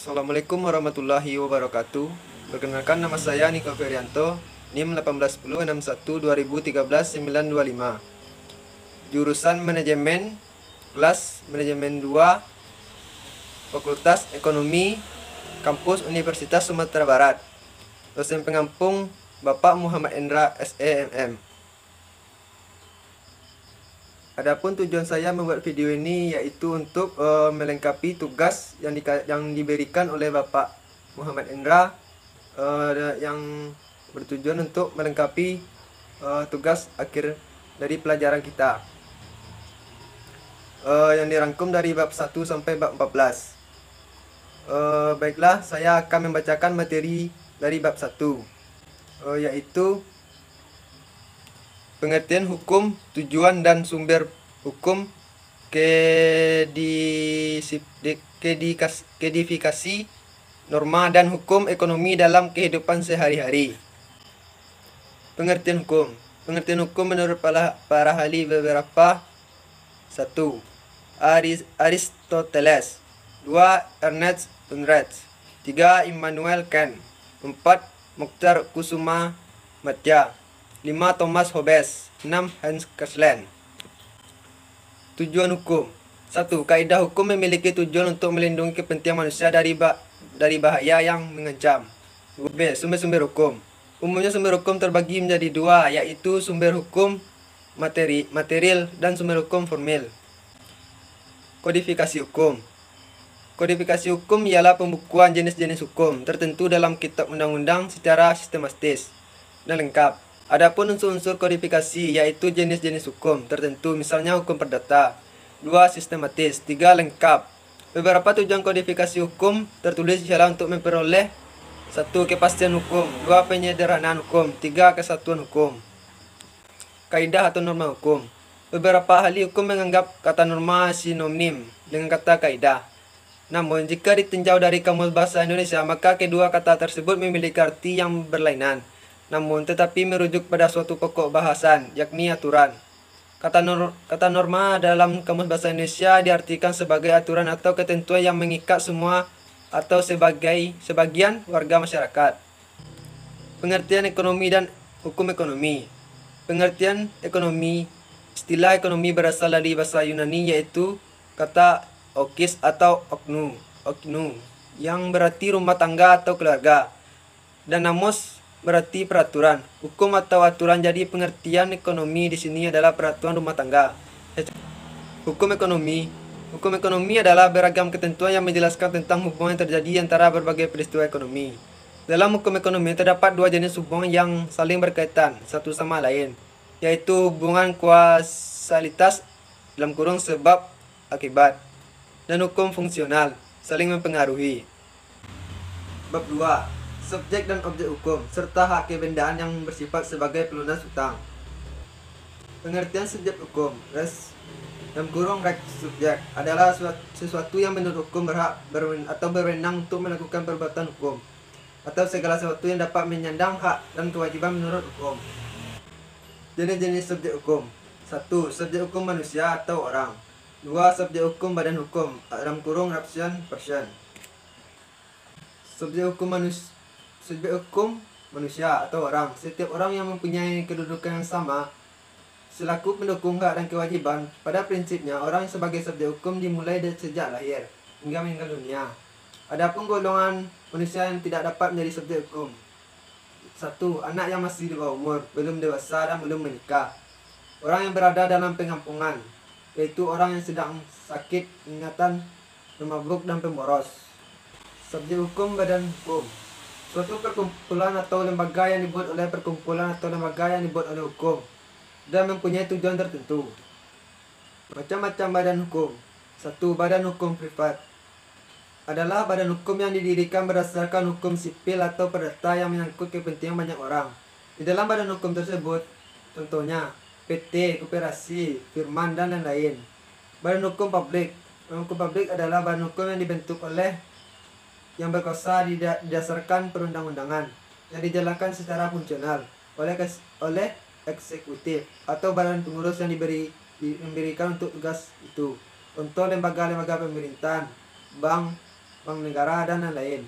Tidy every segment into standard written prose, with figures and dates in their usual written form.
Assalamualaikum warahmatullahi wabarakatuh. Perkenalkan, nama saya Niko Ferianto, NIM 1810612013 925. Jurusan Manajemen, kelas Manajemen 2, Fakultas Ekonomi, Kampus Universitas Sumatera Barat. Dosen pengampung Bapak Muhammad Endra SEMM. Adapun tujuan saya membuat video ini yaitu untuk melengkapi tugas yang diberikan oleh Bapak Muhammad Endra, yang bertujuan untuk melengkapi tugas akhir dari pelajaran kita, yang dirangkum dari bab 1 sampai bab 14. Baiklah, saya akan membacakan materi dari bab 1, yaitu pengertian hukum, tujuan dan sumber hukum, kodifikasi, norma dan hukum ekonomi dalam kehidupan sehari-hari. Pengertian hukum. Pengertian hukum menurut para ahli beberapa: 1. Aristoteles. 2. Ernest Unrecht. 3. Immanuel Kant. 4. Mukhtar Kusuma Madya. 5. Thomas Hobbes. 6. Hans Kesselring. Tujuan hukum. 1. Kaidah hukum memiliki tujuan untuk melindungi kepentingan manusia dari bahaya yang mengancam. 2. Sumber-sumber hukum. Umumnya sumber hukum terbagi menjadi dua, yaitu sumber hukum material dan sumber hukum formil. Kodifikasi hukum. Kodifikasi hukum ialah pembukuan jenis-jenis hukum tertentu dalam kitab undang-undang secara sistematis dan lengkap. Adapun unsur-unsur kodifikasi yaitu jenis-jenis hukum tertentu, misalnya hukum perdata. 2. Sistematis. 3. Lengkap. Beberapa tujuan kodifikasi hukum tertulis ialah untuk memperoleh: 1. Kepastian hukum. 2. Penyederhanaan hukum. 3. Kesatuan hukum. Kaidah atau norma hukum. Beberapa ahli hukum menganggap kata norma sinonim dengan kata kaidah. Namun, jika ditinjau dari Kamus Bahasa Indonesia, maka kedua kata tersebut memiliki arti yang berlainan, namun tetapi merujuk pada suatu pokok bahasan, yakni aturan. Kata norma dalam Kamus Bahasa Indonesia diartikan sebagai aturan atau ketentuan yang mengikat semua atau sebagian warga masyarakat. Pengertian ekonomi dan hukum ekonomi. Pengertian ekonomi. Istilah ekonomi berasal dari bahasa Yunani, yaitu kata okis atau oknu, yang berarti rumah tangga atau keluarga, dan namos berarti peraturan, hukum atau aturan. Jadi pengertian ekonomi di sini adalah peraturan rumah tangga. Hukum ekonomi. Hukum ekonomi adalah beragam ketentuan yang menjelaskan tentang hubungan yang terjadi antara berbagai peristiwa ekonomi. Dalam hukum ekonomi terdapat dua jenis hubungan yang saling berkaitan satu sama lain, yaitu hubungan kausalitas dalam kurung sebab akibat, dan hukum fungsional saling mempengaruhi. Bab 2. Subjek dan objek hukum serta hak kebendaan yang bersifat sebagai pelunas hutang. Pengertian subjek hukum, res dalam kurung rek subjek, adalah sesuatu yang menurut hukum berhak atau berwenang untuk melakukan perbuatan hukum, atau segala sesuatu yang dapat menyandang hak dan kewajiban menurut hukum. Jenis-jenis subjek hukum. 1. Subjek hukum manusia atau orang. 2. Subjek hukum badan hukum dalam kurung person. Subjek hukum manusia atau orang. Setiap orang yang mempunyai kedudukan yang sama selaku pendukung hak dan kewajiban. Pada prinsipnya, orang sebagai subjek hukum dimulai sejak lahir hingga meninggal dunia. Adapun golongan manusia yang tidak dapat menjadi subjek hukum. 1. Anak yang masih di bawah umur, belum dewasa dan belum menikah. Orang yang berada dalam pengampungan, yaitu orang yang sedang sakit ingatan, pemabuk dan pemboros. Subjek hukum badan hukum. Suatu perkumpulan atau lembaga yang dibuat oleh perkumpulan atau lembaga yang dibuat oleh hukum dan mempunyai tujuan tertentu. Macam-macam badan hukum. 1. Badan hukum privat adalah badan hukum yang didirikan berdasarkan hukum sipil atau perdata yang menyangkut kepentingan banyak orang. Di dalam badan hukum tersebut, contohnya PT, koperasi, firman, dan lain-lain. Badan hukum publik. Badan hukum publik adalah badan hukum yang dibentuk oleh yang berkuasa didasarkan perundang-undangan yang dijalankan secara fungsional oleh eksekutif atau badan pengurus yang diberikan untuk tugas itu. Contoh lembaga-lembaga pemerintahan, bank, bank negara, dan lain-lain.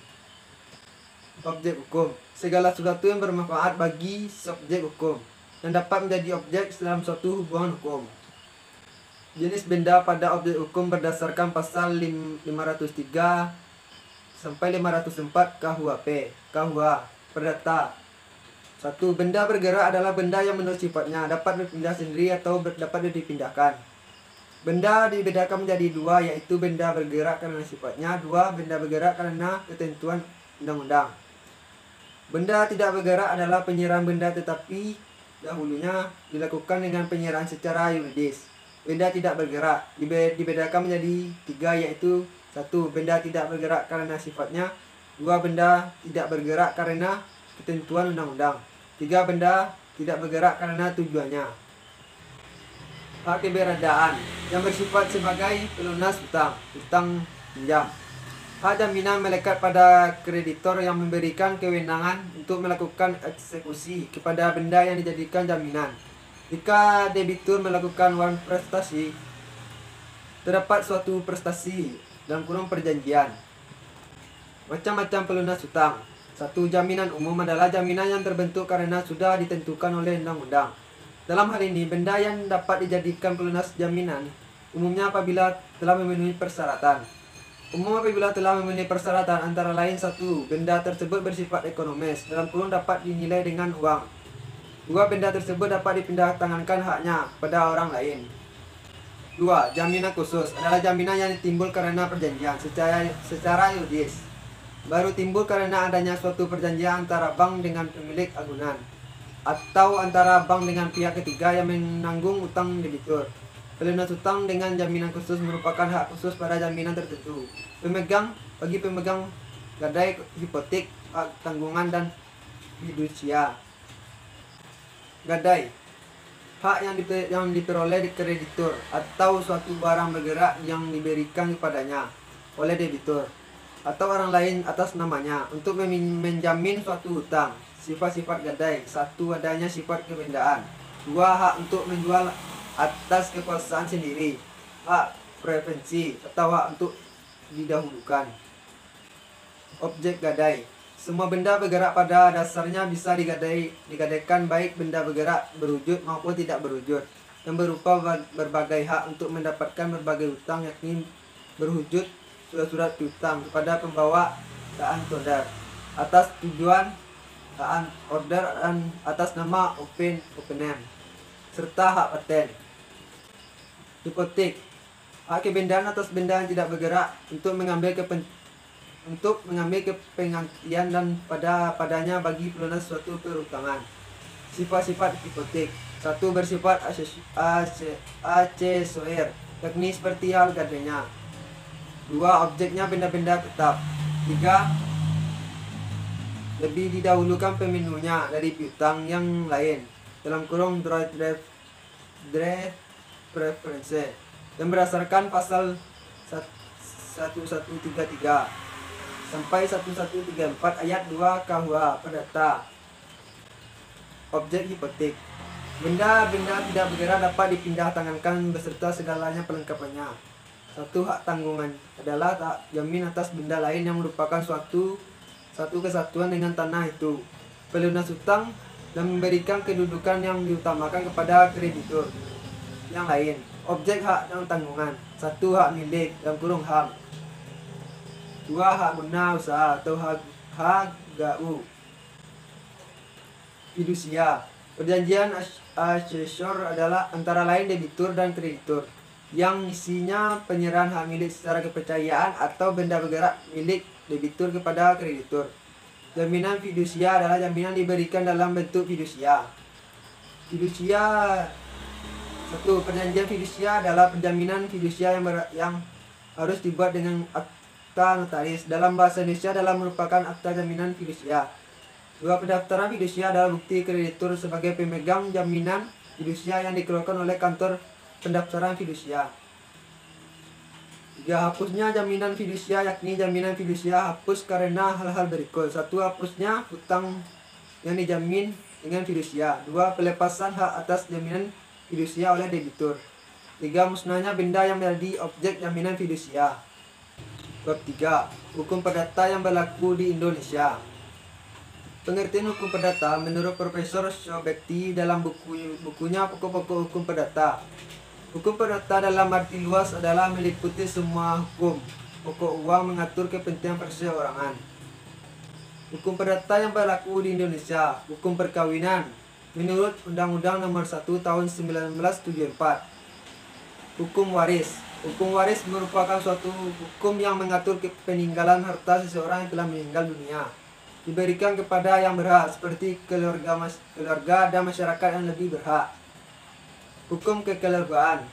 Objek hukum, segala sesuatu yang bermanfaat bagi subjek hukum yang dapat menjadi objek dalam suatu hubungan hukum. Jenis benda pada objek hukum berdasarkan pasal 503 sampai 504 KUHP. KUH. Perdata. 1. Benda bergerak adalah benda yang menurut sifatnya dapat berpindah sendiri atau dapat dipindahkan. Benda dibedakan menjadi dua, yaitu benda bergerak karena sifatnya, dua, benda bergerak karena ketentuan undang-undang. Benda tidak bergerak adalah penyerahan benda tetapi dahulunya dilakukan dengan penyerahan secara yuridis. Benda tidak bergerak dibedakan menjadi tiga, yaitu 1. Benda tidak bergerak karena sifatnya, 2. Benda tidak bergerak karena ketentuan undang-undang, 3. Benda tidak bergerak karena tujuannya. Hak keberadaan yang bersifat sebagai pelunas hutang pinjam. Hak jaminan melekat pada kreditor yang memberikan kewenangan untuk melakukan eksekusi kepada benda yang dijadikan jaminan. Jika debitur melakukan prestasi, terdapat suatu prestasi dalam kurung perjanjian. Macam-macam pelunas hutang. 1. Jaminan umum adalah jaminan yang terbentuk karena sudah ditentukan oleh undang-undang. Dalam hal ini, benda yang dapat dijadikan pelunas jaminan umumnya apabila telah memenuhi persyaratan. Apabila telah memenuhi persyaratan antara lain: 1. Benda tersebut bersifat ekonomis, dalam kurung dapat dinilai dengan uang. 2. Benda tersebut dapat dipindah tangankan haknya pada orang lain. 2. Jaminan khusus adalah jaminan yang timbul karena perjanjian secara yuridis, baru timbul karena adanya suatu perjanjian antara bank dengan pemilik agunan atau antara bank dengan pihak ketiga yang menanggung utang debitur. Pelunas hutang dengan jaminan khusus merupakan hak khusus pada jaminan tertentu. Bagi pemegang gadai, hipotek, hak tanggungan, dan fidusia. Gadai, hak yang diperoleh di kreditur atau suatu barang bergerak yang diberikan kepadanya oleh debitur atau orang lain atas namanya untuk menjamin suatu hutang. Sifat-sifat gadai: 1. Adanya sifat kebendaan. 2. Hak untuk menjual atas kekuasaan sendiri. Hak preferensi atau hak untuk didahulukan. Objek gadai: semua benda bergerak pada dasarnya bisa digadaikan, baik benda bergerak berwujud maupun tidak berwujud, yang berupa berbagai hak untuk mendapatkan berbagai hutang, yakni berwujud surat-surat hutang kepada pembawa taan order atas tujuan taan order dan atas nama open name, serta hak paten. Hipotek: hak kebendaan atas benda yang tidak bergerak untuk mengambil kepenggantian dan padanya bagi pelunas suatu perhutangan. Sifat-sifat hipotek: 1. Bersifat aksesorir, yakni seperti hal gadainya. 2. Objeknya benda-benda tetap. 3. Lebih didahulukan pemenuhnya dari piutang yang lain, dalam kurung draft preference, yang berdasarkan pasal 1133 sampai 1134 ayat 2 KUH Perdata. Objek hipotek: benda-benda tidak bergerak dapat dipindah tangankan beserta segalanya pelengkapannya. 1. Hak tanggungan adalah hak jamin atas benda lain yang merupakan satu kesatuan dengan tanah itu. Pelunas hutang dan memberikan kedudukan yang diutamakan kepada kreditur yang lain. Objek hak dan tanggungan: 1. Hak milik dalam kurung HAM. 2. Hak guna usaha atau hak GAU. Fidusia: perjanjian asesor adalah antara lain debitur dan kreditur, yang isinya penyerahan hak milik secara kepercayaan atau benda bergerak milik debitur kepada kreditur. Jaminan fidusia adalah jaminan diberikan dalam bentuk fidusia. Fidusia: 1. Perjanjian fidusia adalah penjaminan fidusia yang harus dibuat dengan akta notaris. Dalam bahasa Indonesia adalah merupakan akta jaminan fidusia. 2. Pendaftaran fidusia adalah bukti kreditur sebagai pemegang jaminan fidusia yang dikeluarkan oleh kantor pendaftaran fidusia. 3. Hapusnya jaminan fidusia, yakni jaminan fidusia hapus karena hal-hal berikut. 1. Hapusnya hutang yang dijamin dengan fidusia. 2. Pelepasan hak atas jaminan fidusia oleh debitur. 3. Musnahnya benda yang menjadi objek jaminan fidusia. Bab 3. Hukum perdata yang berlaku di Indonesia. Pengertian hukum perdata menurut Profesor Syobekti dalam bukunya Pokok-pokok Hukum Perdata. Hukum perdata dalam arti luas adalah meliputi semua hukum pokok uang mengatur kepentingan perseorangan. Hukum perdata yang berlaku di Indonesia. Hukum perkawinan menurut Undang-Undang Nomor 1 Tahun 1974. Hukum waris. Hukum waris merupakan suatu hukum yang mengatur peninggalan harta seseorang yang telah meninggal dunia, diberikan kepada yang berhak, seperti keluarga dan masyarakat yang lebih berhak. Hukum kekeluargaan.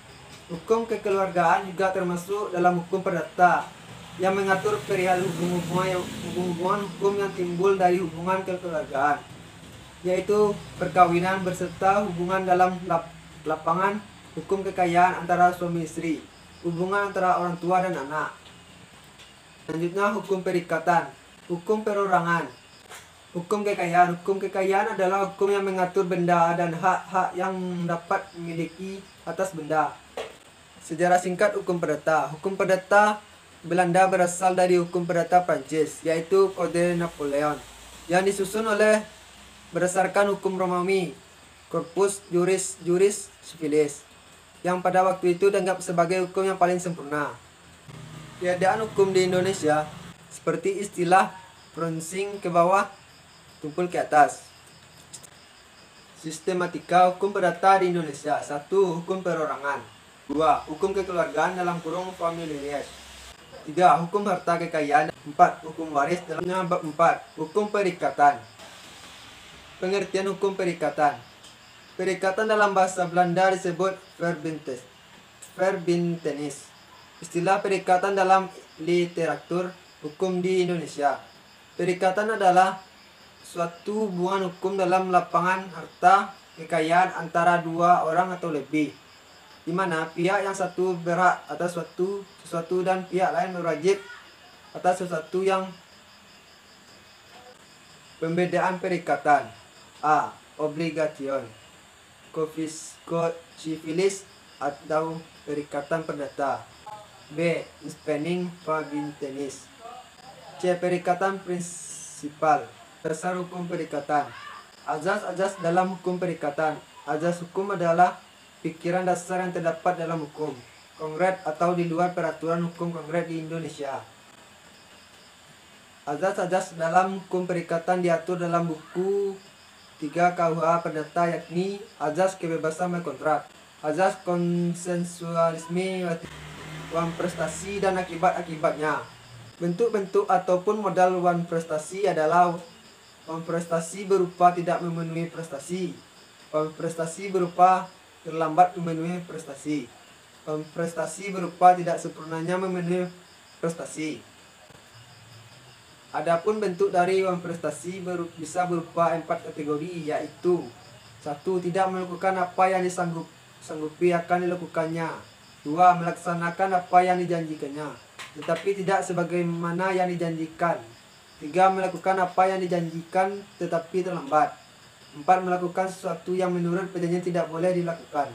Hukum kekeluargaan juga termasuk dalam hukum perdata yang mengatur perihal hubungan hukum yang timbul dari hubungan kekeluargaan, yaitu perkawinan berserta hubungan dalam lapangan, hukum kekayaan antara suami istri, hubungan antara orang tua dan anak. Selanjutnya hukum perikatan. Hukum perorangan. Hukum kekayaan. Hukum kekayaan adalah hukum yang mengatur benda dan hak-hak yang dapat memiliki atas benda. Sejarah singkat hukum perdata. Hukum perdata Belanda berasal dari hukum perdata Prancis, yaitu Kode Napoleon, yang disusun berdasarkan hukum Romawi, Corpus Juris Civilis, yang pada waktu itu dianggap sebagai hukum yang paling sempurna. Keadaan hukum di Indonesia seperti istilah runsing ke bawah, tumpul ke atas. Sistematika hukum perdata di Indonesia. 1. Hukum perorangan. 2. Hukum kekeluargaan dalam kurung familiaris. 3. Hukum harta kekayaan. 4. Hukum waris dalam bab 4. Hukum perikatan. Pengertian hukum perikatan. Perikatan dalam bahasa Belanda disebut verbintenis. Istilah perikatan dalam literatur hukum di Indonesia. Perikatan adalah suatu hubungan hukum dalam lapangan harta kekayaan antara dua orang atau lebih, di mana pihak yang satu berhak atas sesuatu dan pihak lain berwajib atas sesuatu. Yang pembedaan perikatan: A. Obligation civilis atau perikatan perdata. B. Spending verbintenis. C. Perikatan prinsipal. Dasar hukum perikatan. Azas-azas dalam hukum perikatan. Azas hukum adalah pikiran dasar yang terdapat dalam hukum konkret atau di luar peraturan hukum konkret di Indonesia. Azas-azas dalam hukum perikatan diatur dalam buku 3 KUH Perdata, yakni azas kebebasan berkontrak, azas konsensualisme, uang prestasi dan akibat-akibatnya. Bentuk-bentuk ataupun modal uang prestasi adalah uang prestasi berupa tidak memenuhi prestasi, uang prestasi berupa terlambat memenuhi prestasi, uang prestasi berupa tidak sempurnanya memenuhi prestasi. Adapun bentuk dari uang prestasi bisa berupa 4 kategori, yaitu 1. Tidak melakukan apa yang disanggupi akan dilakukannya. 2. Melaksanakan apa yang dijanjikannya, tetapi tidak sebagaimana yang dijanjikan. 3. Melakukan apa yang dijanjikan tetapi terlambat. 4. Melakukan sesuatu yang menurut perjanjian tidak boleh dilakukan.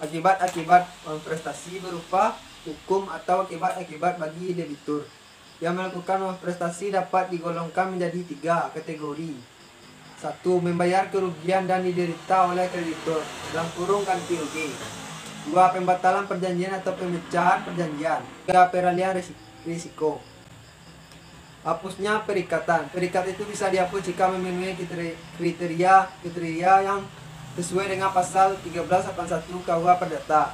Akibat-akibat uang prestasi berupa hukum atau akibat-akibat bagi debitur. Yang melakukan uang prestasi dapat digolongkan menjadi 3 kategori. 1. Membayar kerugian dan diderita oleh kreditur dalam kurung ganti rugi. 2. Pembatalan perjanjian atau pemecahan perjanjian. 3. Peralihan risiko. Hapusnya perikatan. Perikat itu bisa dihapus jika memenuhi kriteria yang sesuai dengan pasal 1381 KUH Perdata.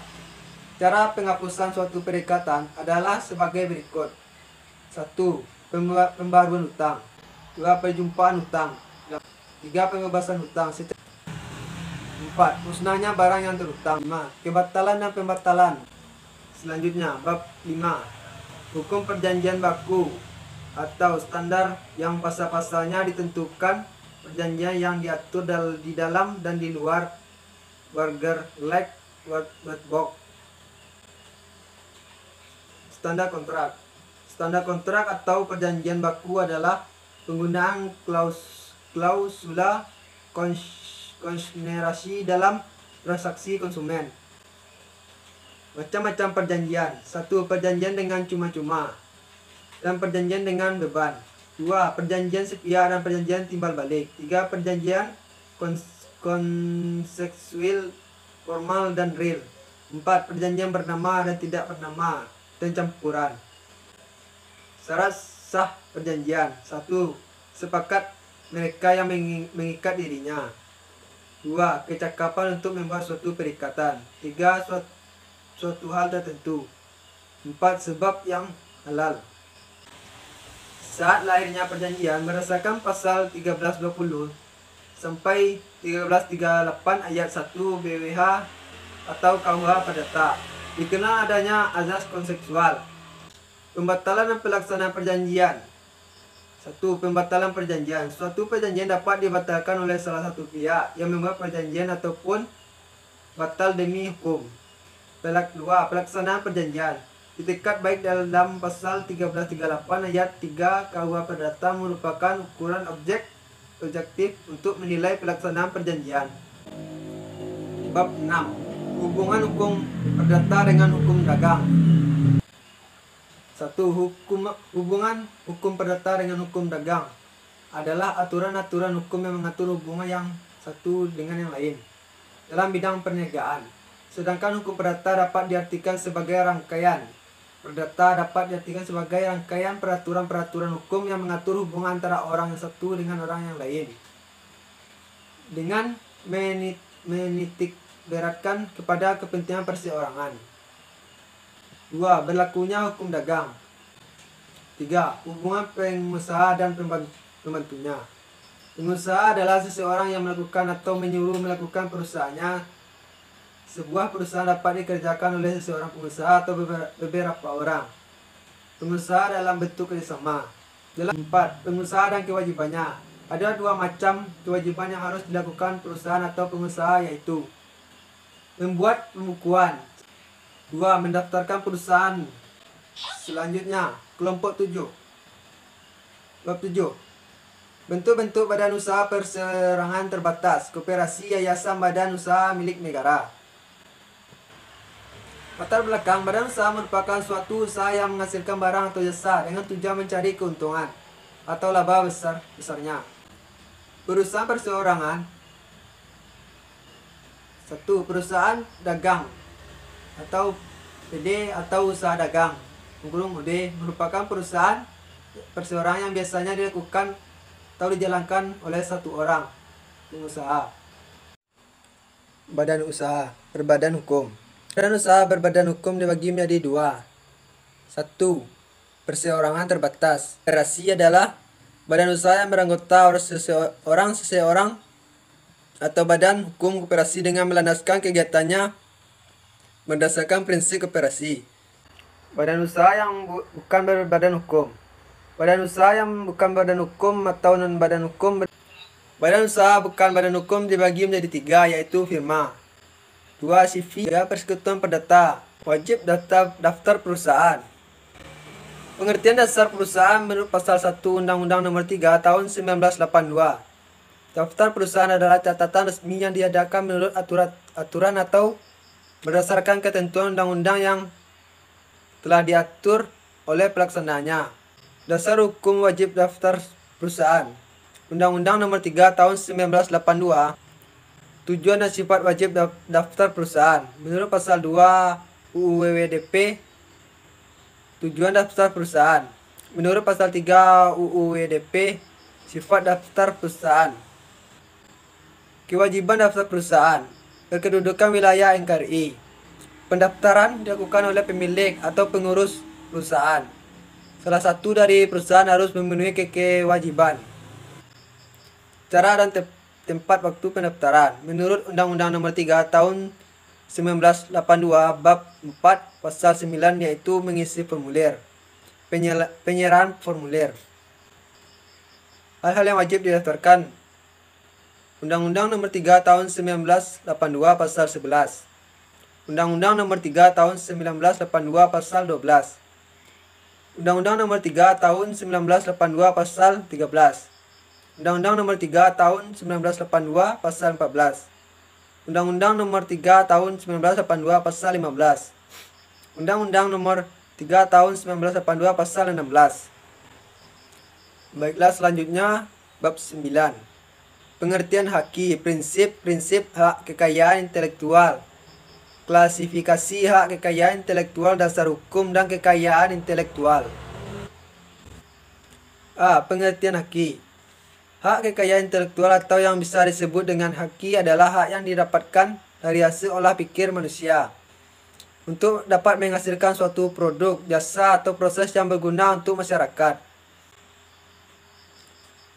Cara penghapusan suatu perikatan adalah sebagai berikut. 1. Pembaruan hutang. 2. Perjumpaan hutang. 3. Pembebasan hutang. 4. Musnahnya barang yang terhutang. 5. Kebatalan dan pembatalan. Selanjutnya, bab 5. Hukum perjanjian baku atau standar yang pasal-pasalnya ditentukan perjanjian yang diatur di dalam dan di luar Burgerlijk Wetboek. Standar kontrak. Standar kontrak atau perjanjian baku adalah penggunaan klausula konsiderasi dalam transaksi konsumen. Macam-macam perjanjian. 1. Perjanjian dengan cuma-cuma dan perjanjian dengan beban. 2. Perjanjian sepihak dan perjanjian timbal balik. 3. Perjanjian konseksual, formal dan real. 4. Perjanjian bernama dan tidak bernama dan campuran. Syarat sah perjanjian. 1. Sepakat mereka yang mengikat dirinya. 2. Kecakapan untuk membuat suatu perikatan. 3. Suatu hal tertentu. 4. Sebab yang halal. Saat lahirnya perjanjian berdasarkan pasal 1320 sampai 1338 ayat 1 BWH atau KUH Perdata, dikenal adanya azas konseksual. Pembatalan dan pelaksanaan perjanjian. 1. Pembatalan perjanjian. Suatu perjanjian dapat dibatalkan oleh salah satu pihak yang membuat perjanjian ataupun batal demi hukum. 2. Pelaksanaan perjanjian. Itikat baik dalam pasal 1338 ayat 3 KUH Perdata merupakan ukuran objektif untuk menilai pelaksanaan perjanjian. Bab 6. Hubungan hukum perdata dengan hukum dagang. 1. Hubungan hukum perdata dengan hukum dagang adalah aturan-aturan hukum yang mengatur hubungan yang satu dengan yang lain dalam bidang perniagaan. Sedangkan hukum perdata dapat diartikan sebagai rangkaian. Perdata dapat diartikan sebagai rangkaian peraturan-peraturan hukum yang mengatur hubungan antara orang yang satu dengan orang yang lain dengan menitik beratkan kepada kepentingan perseorangan. 2. Berlakunya hukum dagang. 3. Hubungan pengusaha dan pembantunya. Pengusaha adalah seseorang yang melakukan atau menyuruh melakukan perusahaannya. Sebuah perusahaan dapat dikerjakan oleh seseorang pengusaha atau beberapa orang pengusaha dalam bentuk kerjasama. 4. Pengusaha dan kewajibannya. Ada 2 macam kewajiban yang harus dilakukan perusahaan atau pengusaha, yaitu membuat pembukuan. 2. Mendaftarkan perusahaan. Selanjutnya, kelompok 7. Bab 7. Bentuk-bentuk badan usaha perseorangan terbatas, koperasi, yayasan, badan usaha milik negara. Latar belakang. Badan usaha merupakan suatu usaha yang menghasilkan barang atau jasa dengan tujuan mencari keuntungan atau laba besarnya. Perusahaan perseorangan. 1. Perusahaan dagang atau PD atau usaha dagang (UD) merupakan perusahaan perseorangan yang biasanya dilakukan atau dijalankan oleh satu orang pengusaha. Badan usaha berbadan hukum. Badan usaha berbadan hukum dibagi menjadi 2. 1. Perseorangan terbatas. Koperasi adalah badan usaha yang beranggota seseorang atau badan hukum koperasi dengan melandaskan kegiatannya berdasarkan prinsip koperasi. Badan usaha yang bukan berbadan hukum. Badan usaha yang bukan badan hukum atau non-badan hukum. Badan usaha bukan badan hukum dibagi menjadi 3, yaitu firma. 2. CV. 3. Persekutuan perdata. Wajib daftar perusahaan. Pengertian dasar perusahaan menurut pasal 1 Undang-Undang Nomor 3 Tahun 1982. Daftar perusahaan adalah catatan resmi yang diadakan menurut aturan atau berdasarkan ketentuan undang-undang yang telah diatur oleh pelaksanaannya. Dasar hukum wajib daftar perusahaan. Undang-Undang Nomor 3 Tahun 1982. Tujuan dan sifat wajib daftar perusahaan. Menurut pasal 2 UU WWDP, tujuan daftar perusahaan. Menurut pasal 3 UU WWDP, sifat daftar perusahaan. Kewajiban daftar perusahaan. Kedudukan wilayah NKRI. Pendaftaran dilakukan oleh pemilik atau pengurus perusahaan. Salah satu dari perusahaan harus memenuhi kewajiban. Cara dan tempat waktu pendaftaran. Menurut Undang-Undang Nomor 3 Tahun 1982 Bab 4 Pasal 9, yaitu mengisi formulir. Penyerahan formulir. Hal-hal yang wajib didaftarkan. Undang-Undang Nomor 3 Tahun 1982 Pasal 11. Undang-Undang Nomor 3 Tahun 1982 Pasal 12. Undang-Undang Nomor 3 Tahun 1982 Pasal 13. Undang-Undang Nomor 3 Tahun 1982 Pasal 14. Undang-Undang Nomor 3 Tahun 1982 Pasal 15. Undang-Undang Nomor 3 Tahun 1982 Pasal 16. Baiklah, selanjutnya bab 9. Pengertian haki, prinsip-prinsip hak kekayaan intelektual, klasifikasi hak kekayaan intelektual, dasar hukum dan kekayaan intelektual. A. Pengertian haki. Hak kekayaan intelektual atau yang bisa disebut dengan haki adalah hak yang didapatkan dari hasil olah pikir manusia untuk dapat menghasilkan suatu produk, jasa, atau proses yang berguna untuk masyarakat.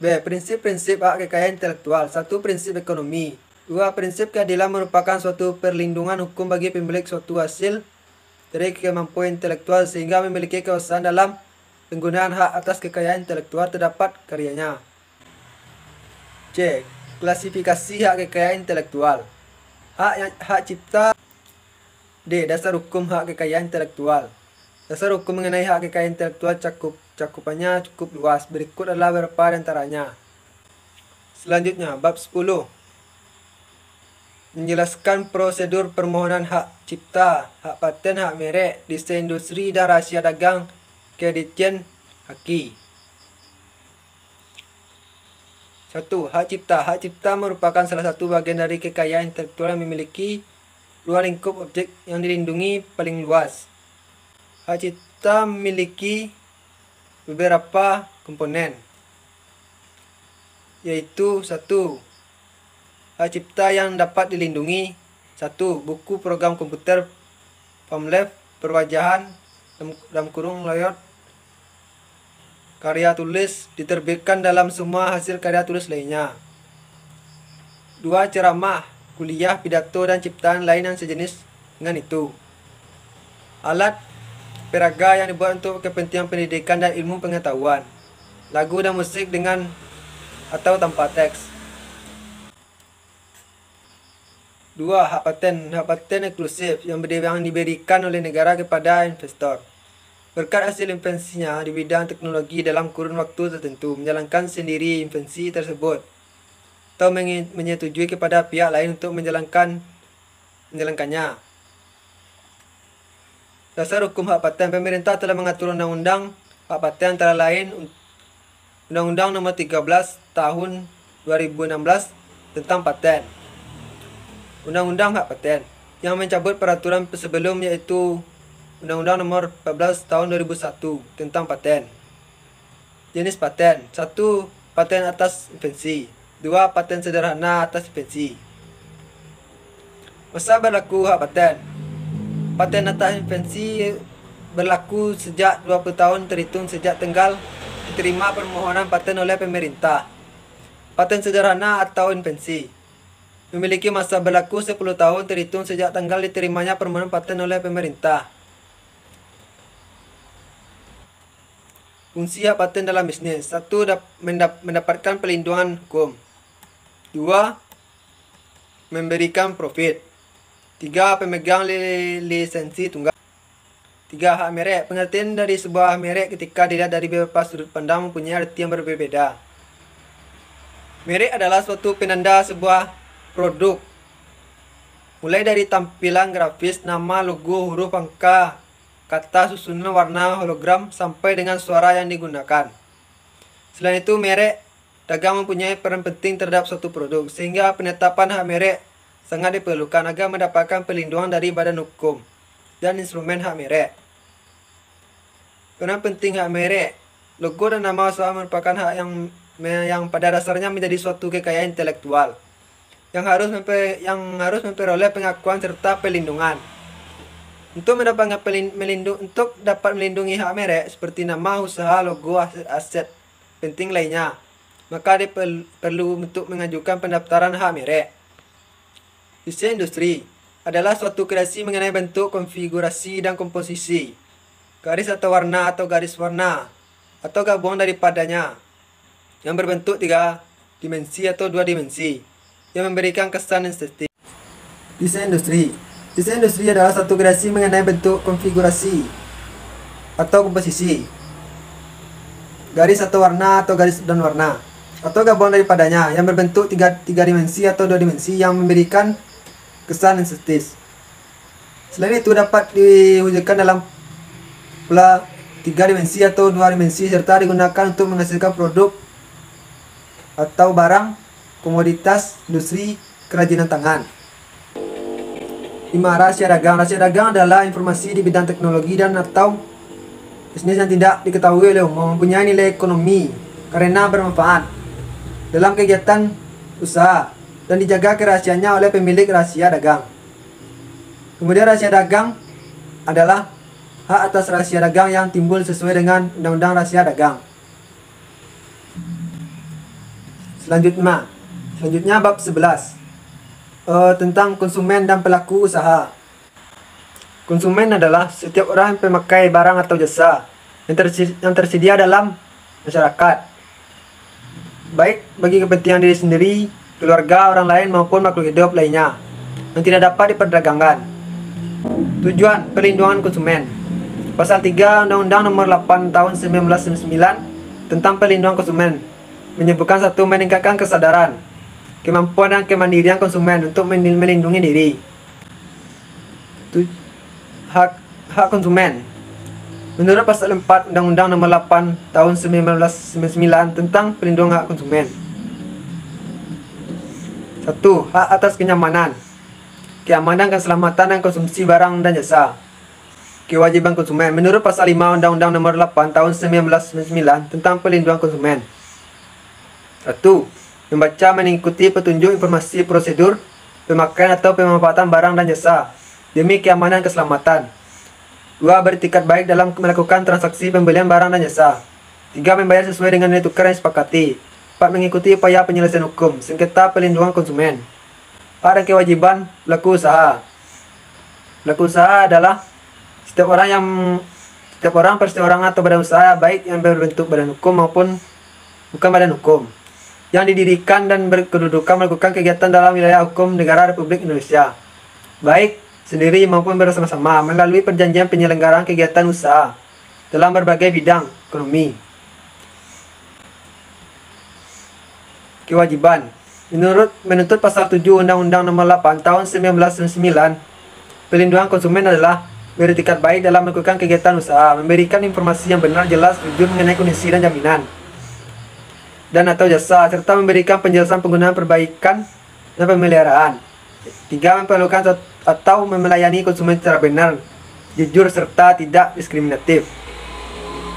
B. Prinsip-prinsip hak kekayaan intelektual. 1. Prinsip ekonomi. 2. Prinsip keadilan merupakan suatu perlindungan hukum bagi pemilik suatu hasil dari kemampuan intelektual sehingga memiliki kekuasaan dalam penggunaan hak atas kekayaan intelektual terdapat karyanya. C. Klasifikasi hak kekayaan intelektual. Hak cipta. D. Dasar hukum hak kekayaan intelektual. Dasar hukum mengenai hak kekayaan intelektual cakupannya cukup luas. Berikut adalah beberapa di antaranya. Selanjutnya, bab 10. Menjelaskan prosedur permohonan hak cipta, hak paten, hak merek, desain industri, dan rahasia dagang ke Ditjen Haki. 1. Hak cipta. Hak cipta merupakan salah satu bagian dari kekayaan intelektual yang memiliki ruang lingkup objek yang dilindungi paling luas. Hak cipta memiliki beberapa komponen, yaitu 1. Hak cipta yang dapat dilindungi. 1. Buku program komputer, pamflet, perwajahan, layout, karya tulis diterbitkan dalam semua hasil karya tulis lainnya. 2. Ceramah, kuliah, pidato, dan ciptaan lain yang sejenis dengan itu. Alat peraga yang dibuat untuk kepentingan pendidikan dan ilmu pengetahuan. Lagu dan musik dengan atau tanpa teks. 2. Hak paten. Hak paten eksklusif yang diberikan oleh negara kepada investor berkat hasil invensinya di bidang teknologi dalam kurun waktu tertentu, menjalankan sendiri invensi tersebut atau menyetujui kepada pihak lain untuk menjalankannya. Dasar hukum hak paten. Pemerintah telah mengatur undang-undang hak paten antara lain Undang-Undang Nomor 13 Tahun 2016 tentang paten, Undang-Undang Hak Paten yang mencabut peraturan sebelum, yaitu Undang-Undang Nomor 14 Tahun 2001 tentang paten. Jenis paten. 1. Paten atas invensi. 2. Paten sederhana atas invensi. Masa berlaku hak paten. Paten atas invensi berlaku sejak 20 tahun terhitung sejak tanggal diterima permohonan paten oleh pemerintah. Paten sederhana atau invensi memiliki masa berlaku 10 tahun terhitung sejak tanggal diterimanya permohonan paten oleh pemerintah. Fungsi hak paten dalam bisnis. 1. Mendapatkan perlindungan hukum. 2. Memberikan profit. 3. Pemegang lisensi tunggal. 3. Hak merek. Pengertian dari sebuah merek ketika dilihat dari beberapa sudut pandang mempunyai arti yang berbeda. Merek adalah suatu penanda sebuah produk, mulai dari tampilan grafis, nama, logo, huruf, angka, kata, susunan, warna, hologram, sampai dengan suara yang digunakan. Selain itu, merek dagang mempunyai peran penting terhadap suatu produk, sehingga penetapan hak merek sangat diperlukan agar mendapatkan perlindungan dari badan hukum dan instrumen hak merek. Peran penting hak merek. Logo dan nama usaha merupakan hak yang pada dasarnya menjadi suatu kekayaan intelektual yang harus memperoleh pengakuan serta perlindungan. Untuk dapat melindungi hak merek seperti nama usaha, logo, aset penting lainnya, maka perlu untuk mengajukan pendaftaran hak merek. Desain industri adalah suatu kreasi mengenai bentuk, konfigurasi, dan komposisi, garis atau warna atau garis warna, atau gabungan daripadanya, yang berbentuk 3 dimensi atau 2 dimensi, yang memberikan kesan estetik. Desain industri. Desain industri adalah satu kreasi mengenai bentuk, konfigurasi, atau komposisi, garis atau warna atau garis dan warna, atau gabungan daripadanya, yang berbentuk 3 dimensi atau 2 dimensi, yang memberikan kesan estetis. Selain itu dapat diwujudkan dalam pola 3 dimensi atau 2 dimensi serta digunakan untuk menghasilkan produk atau barang, komoditas, industri, kerajinan tangan. 5. Rahasia dagang. Rahasia dagang adalah informasi di bidang teknologi dan atau bisnis yang tidak diketahui oleh umum, mempunyai nilai ekonomi karena bermanfaat dalam kegiatan usaha dan dijaga kerahasiaannya oleh pemilik rahasia dagang. Kemudian rahasia dagang adalah hak atas rahasia dagang yang timbul sesuai dengan Undang-Undang Rahasia Dagang. Selanjutnya bab 11 tentang konsumen dan pelaku usaha. Konsumen adalah setiap orang yang pemakai barang atau jasa yang tersedia dalam masyarakat, baik bagi kepentingan diri sendiri, keluarga, orang lain maupun makhluk hidup lainnya yang tidak dapat diperdagangkan. Tujuan perlindungan konsumen. Pasal 3 Undang-Undang Nomor 8 Tahun 1999 tentang perlindungan konsumen menyebutkan: 1. Meningkatkan kesadaran, kemampuan dan kemandirian konsumen untuk melindungi diri. Hak konsumen. Menurut pasal 4 Undang-Undang Nomor 8 Tahun 1999 tentang perlindungan hak konsumen. 1. Hak atas kenyamanan, keamanan, keselamatan dan konsumsi barang dan jasa. Kewajiban konsumen. Menurut pasal 5 Undang-Undang Nomor 8 Tahun 1999 tentang perlindungan konsumen. 1. Membaca, mengikuti petunjuk, informasi, prosedur pemakaian atau pemanfaatan barang dan jasa demi keamanan dan keselamatan. 2. Beretikat baik dalam melakukan transaksi pembelian barang dan jasa. 3. Membayar sesuai dengan nilai tukar yang disepakati. 4. Mengikuti upaya penyelesaian hukum sengketa perlindungan konsumen. Hak dan kewajiban pelaku usaha. Pelaku usaha adalah setiap orang perseorangan atau badan usaha, baik yang berbentuk badan hukum maupun bukan badan hukum, yang didirikan dan berkedudukan melakukan kegiatan dalam wilayah hukum negara Republik Indonesia, baik sendiri maupun bersama-sama melalui perjanjian penyelenggaraan kegiatan usaha dalam berbagai bidang ekonomi. Kewajiban. Menuntut pasal 7 Undang-Undang Nomor 8 Tahun 1999, perlindungan konsumen adalah beretikat baik dalam melakukan kegiatan usaha, memberikan informasi yang benar, jelas, jujur mengenai kondisi dan jaminan dan atau jasa, serta memberikan penjelasan penggunaan, perbaikan, dan pemeliharaan. 3. Memperlakukan atau melayani konsumen secara benar, jujur, serta tidak diskriminatif.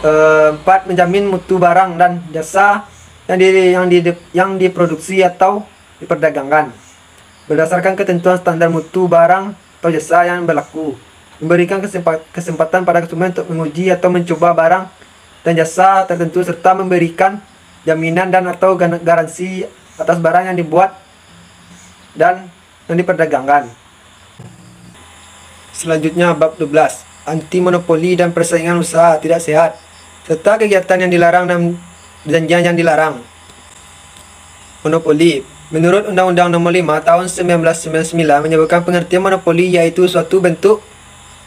4. Menjamin mutu barang dan jasa yang diproduksi atau diperdagangkan berdasarkan ketentuan standar mutu barang atau jasa yang berlaku. Memberikan kesempatan pada konsumen untuk menguji atau mencoba barang dan jasa tertentu, serta memberikan jaminan dan atau garansi atas barang yang dibuat dan yang diperdagangkan. Selanjutnya bab 12, anti monopoli dan persaingan usaha tidak sehat serta kegiatan yang dilarang dan perjanjian yang dilarang. Monopoli. Menurut Undang-Undang Nomor 5 Tahun 1999 menyebutkan pengertian monopoli yaitu suatu bentuk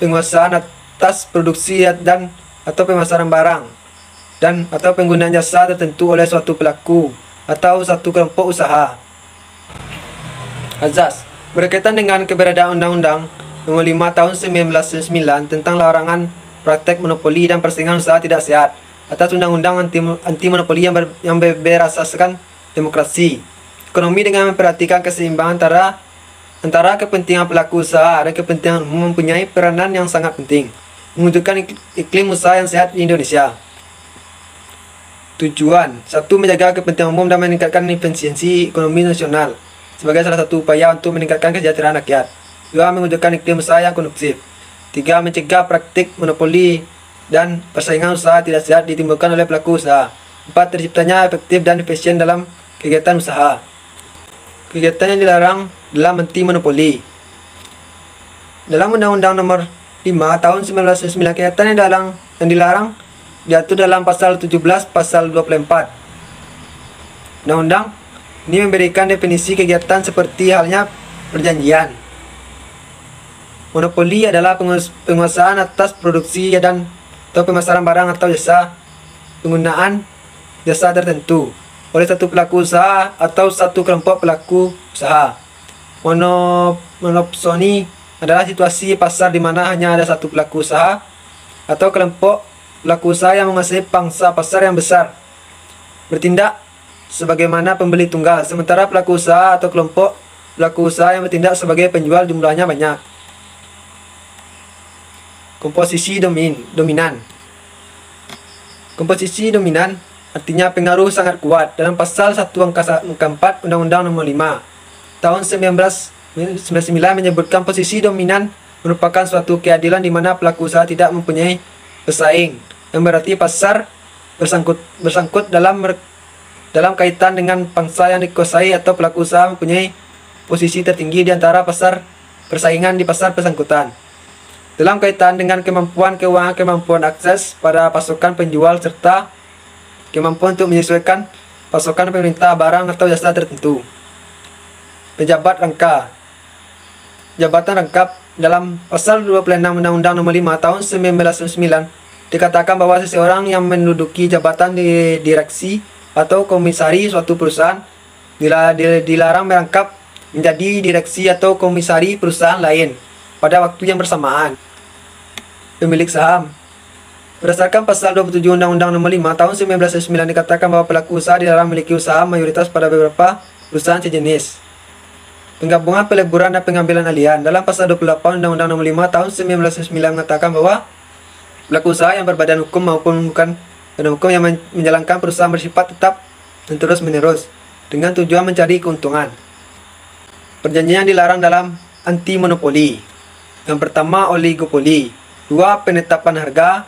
penguasaan atas produksi dan atau pemasaran barang dan atau penggunaan jasa tertentu oleh suatu pelaku atau satu kelompok usaha. Azas. Berkaitan dengan keberadaan Undang-Undang Nomor 5 Tahun 1999 tentang larangan praktek monopoli dan persaingan usaha tidak sehat atas Undang-Undang anti monopoli yang berasaskan demokrasi ekonomi dengan memperhatikan keseimbangan antara kepentingan pelaku usaha dan kepentingan umum, mempunyai peranan yang sangat penting mewujudkan iklim usaha yang sehat di Indonesia. Tujuan. 1. Menjaga kepentingan umum dan meningkatkan efisiensi ekonomi nasional sebagai salah satu upaya untuk meningkatkan kesejahteraan rakyat. 2. Mewujudkan iklim usaha yang kondusif. 3. Mencegah praktik monopoli dan persaingan usaha tidak sehat ditimbulkan oleh pelaku usaha. 4. Terciptanya efektif dan efisien dalam kegiatan usaha. Kegiatan yang dilarang dalam anti monopoli. Dalam Undang-Undang Nomor 5 Tahun 1999, kegiatan yang dilarang diatur dalam pasal 17 pasal 24. Undang-undang ini memberikan definisi kegiatan seperti halnya perjanjian. Monopoli adalah penguasaan atas produksi dan atau pemasaran barang atau jasa, penggunaan jasa tertentu oleh satu pelaku usaha atau satu kelompok pelaku usaha. Monopsoni adalah situasi pasar di mana hanya ada satu pelaku usaha atau kelompok pelaku usaha yang menguasai pangsa pasar yang besar, bertindak sebagaimana pembeli tunggal, sementara pelaku usaha atau kelompok pelaku usaha yang bertindak sebagai penjual jumlahnya banyak. Komposisi dominan. Komposisi dominan artinya pengaruh sangat kuat. Dalam pasal 1 angka 4 Undang-Undang Nomor 5 tahun 1999 menyebutkan posisi dominan merupakan suatu keadilan di mana pelaku usaha tidak mempunyai pesaing, yang berarti pasar bersangkut dalam kaitan dengan pangsa yang dikuasai atau pelaku usaha mempunyai posisi tertinggi di antara pasar persaingan di pasar bersangkutan. Dalam kaitan dengan kemampuan keuangan, kemampuan akses pada pasokan penjual, serta kemampuan untuk menyesuaikan pasokan pemerintah barang atau jasa tertentu. Pejabat rangka. Jabatan rangkap dalam pasal 26 Undang-Undang Nomor 5 tahun 1999 dikatakan bahwa seseorang yang menduduki jabatan di direksi atau komisari suatu perusahaan dilarang merangkap menjadi direksi atau komisari perusahaan lain pada waktu yang bersamaan. Pemilik saham. Berdasarkan pasal 27 Undang-Undang Nomor 5 tahun 1999 dikatakan bahwa pelaku usaha dilarang memiliki usaha mayoritas pada beberapa perusahaan sejenis. Penggabungan, peleburan, dan pengambilan alihan. Dalam pasal 28 Undang-Undang Nomor 5 tahun 1999 mengatakan bahwa pelaku usaha yang berbadan hukum maupun bukan badan hukum yang menjalankan perusahaan bersifat tetap dan terus menerus dengan tujuan mencari keuntungan. Perjanjian yang dilarang dalam anti monopoli. Yang pertama, oligopoli. 2. Penetapan harga.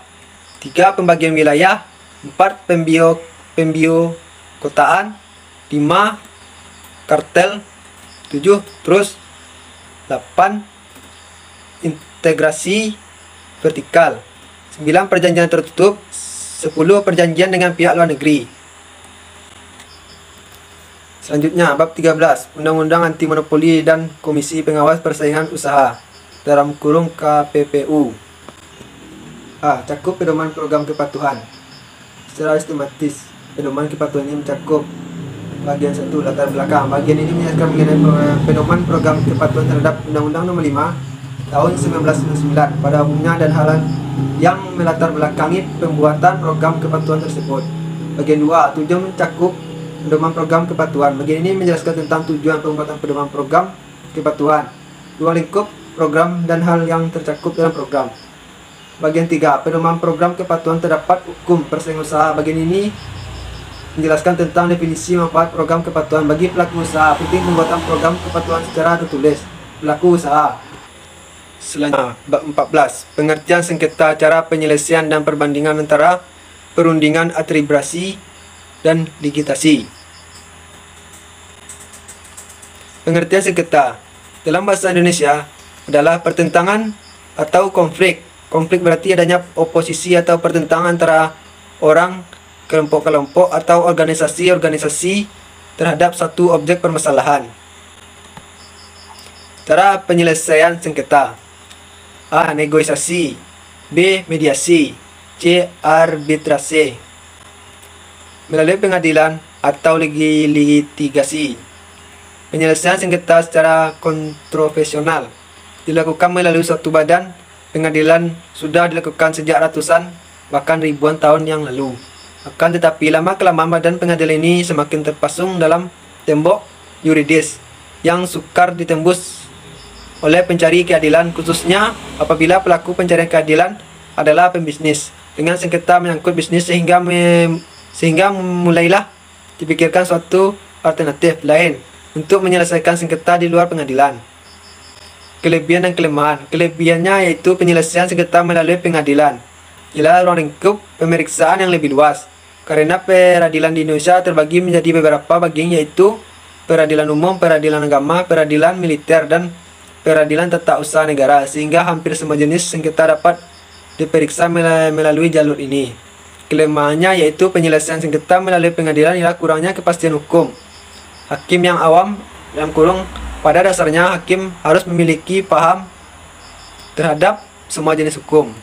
3. Pembagian wilayah. 4. Pembiokotaan. 5. Kartel. 7. Terus 8. Integrasi vertikal. 9. Perjanjian tertutup. 10. Perjanjian dengan pihak luar negeri. Selanjutnya, bab 13, Undang-Undang Anti Monopoli dan Komisi Pengawas Persaingan Usaha dalam kurung KPPU. A. Cakup pedoman program kepatuhan. Secara sistematis, pedoman kepatuhan ini mencakup bagian 1, latar belakang. Bagian ini menjelaskan mengenai pedoman program kepatuhan terhadap Undang-Undang Nomor 5 tahun 1999 pada umumnya dan hal yang melatar belakangi pembuatan program kepatuhan tersebut. Bagian 2, tujuan mencakup pedoman program kepatuhan. Bagian ini menjelaskan tentang tujuan pembuatan pedoman program kepatuhan, ruang lingkup program dan hal yang tercakup dalam program. Bagian 3, pedoman program kepatuhan terdapat hukum persaingan usaha. Bagian ini menjelaskan tentang definisi manfaat program kepatuhan bagi pelaku usaha, penting pembuatan program kepatuhan secara tertulis pelaku usaha. Selanjutnya, bab 14, pengertian sengketa, cara penyelesaian dan perbandingan antara perundingan atribusi dan digitasi. Pengertian sengketa dalam bahasa Indonesia adalah pertentangan atau konflik. Konflik berarti adanya oposisi atau pertentangan antara orang, kelompok-kelompok atau organisasi-organisasi terhadap satu objek permasalahan. Cara penyelesaian sengketa. A. Negosiasi. B. Mediasi. C. Arbitrase. Melalui pengadilan atau litigasi. Penyelesaian sengketa secara kontroversial dilakukan melalui suatu badan pengadilan sudah dilakukan sejak ratusan bahkan ribuan tahun yang lalu. Akan tetapi lama-kelamaan badan pengadilan ini semakin terpasung dalam tembok yuridis yang sukar ditembus oleh pencari keadilan, khususnya apabila pelaku pencarian keadilan adalah pembisnis dengan sengketa menyangkut bisnis, sehingga mulailah dipikirkan suatu alternatif lain untuk menyelesaikan sengketa di luar pengadilan. Kelebihan dan kelemahan. Kelebihannya yaitu penyelesaian sengketa melalui pengadilan ialah ruang lingkup pemeriksaan yang lebih luas, karena peradilan di Indonesia terbagi menjadi beberapa bagian, yaitu peradilan umum, peradilan agama, peradilan militer, dan peradilan tata usaha negara, sehingga hampir semua jenis sengketa dapat diperiksa melalui jalur ini. Kelemahannya yaitu penyelesaian sengketa melalui pengadilan ialah kurangnya kepastian hukum. Hakim yang awam dalam kurung pada dasarnya hakim harus memiliki paham terhadap semua jenis hukum.